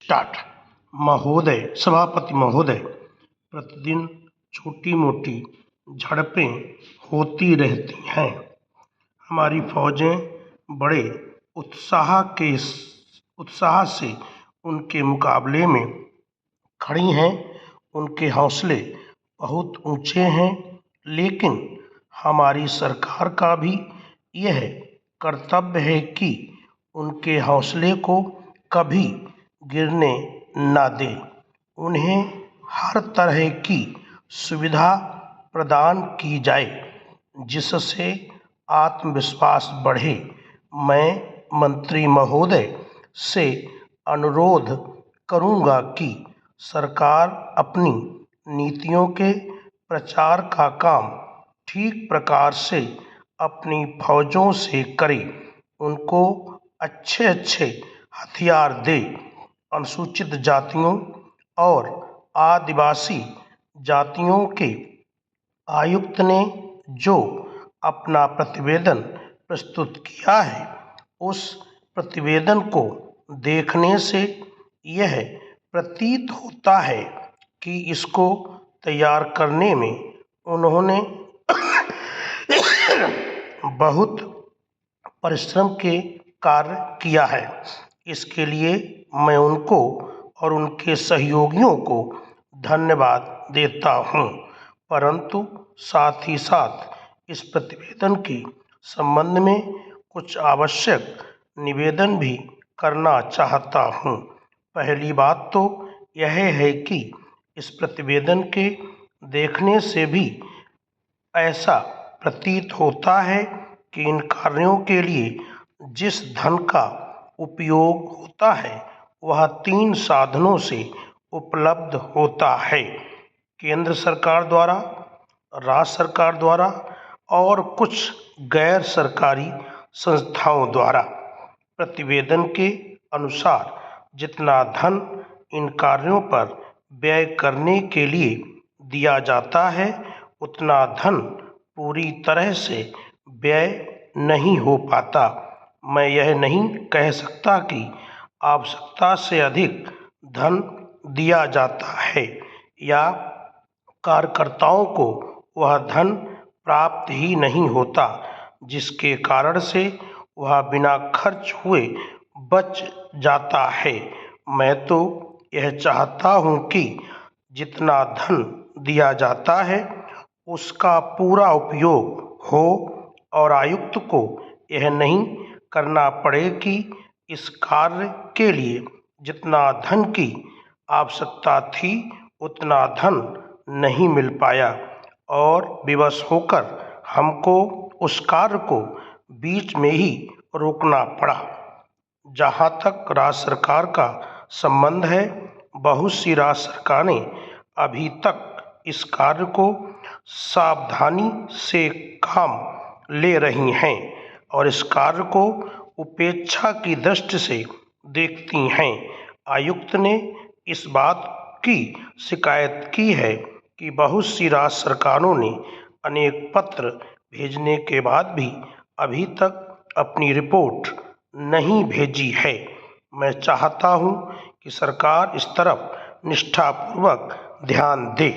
Start. महोदय, सभापति महोदय, प्रतिदिन छोटी मोटी झड़पें होती रहती हैं। हमारी फौजें बड़े उत्साह से उनके मुकाबले में खड़ी हैं। उनके हौसले बहुत ऊंचे हैं, लेकिन हमारी सरकार का भी यह कर्तव्य है कि उनके हौसले को कभी गिरने न दे। उन्हें हर तरह की सुविधा प्रदान की जाए जिससे आत्मविश्वास बढ़े। मैं मंत्री महोदय से अनुरोध करूंगा कि सरकार अपनी नीतियों के प्रचार का काम ठीक प्रकार से अपनी फौजों से करे। उनको अच्छे हथियार दे। अनुसूचित जातियों और आदिवासी जातियों के आयुक्त ने जो अपना प्रतिवेदन प्रस्तुत किया है, उस प्रतिवेदन को देखने से यह प्रतीत होता है कि इसको तैयार करने में उन्होंने बहुत परिश्रम के कार्य किया है। इसके लिए मैं उनको और उनके सहयोगियों को धन्यवाद देता हूं, परंतु साथ ही साथ इस प्रतिवेदन के संबंध में कुछ आवश्यक निवेदन भी करना चाहता हूं। पहली बात तो यह है कि इस प्रतिवेदन के देखने से भी ऐसा प्रतीत होता है कि इन कार्यों के लिए जिस धन का उपयोग होता है वह 3 साधनों से उपलब्ध होता है: केंद्र सरकार द्वारा, राज्य सरकार द्वारा और कुछ गैर सरकारी संस्थाओं द्वारा। प्रतिवेदन के अनुसार जितना धन इन कार्यों पर व्यय करने के लिए दिया जाता है, उतना धन पूरी तरह से व्यय नहीं हो पाता। मैं यह नहीं कह सकता कि आवश्यकता से अधिक धन दिया जाता है या कार्यकर्ताओं को वह धन प्राप्त ही नहीं होता, जिसके कारण से वह बिना खर्च हुए बच जाता है। मैं तो यह चाहता हूं कि जितना धन दिया जाता है उसका पूरा उपयोग हो और आयुक्त को यह नहीं करना पड़े कि इस कार्य के लिए जितना धन की आवश्यकता थी उतना धन नहीं मिल पाया और विवश होकर हमको उस कार्य को बीच में ही रोकना पड़ा। जहाँ तक राज्य सरकार का संबंध है, बहुत सी राज्य सरकारें अभी तक इस कार्य को सावधानी से काम ले रही हैं और इस कार्य को उपेक्षा की दृष्टि से देखती हैं। आयुक्त ने इस बात की शिकायत की है कि बहुत सी राज्य सरकारों ने अनेक पत्र भेजने के बाद भी अभी तक अपनी रिपोर्ट नहीं भेजी है। मैं चाहता हूं कि सरकार इस तरफ निष्ठापूर्वक ध्यान दे।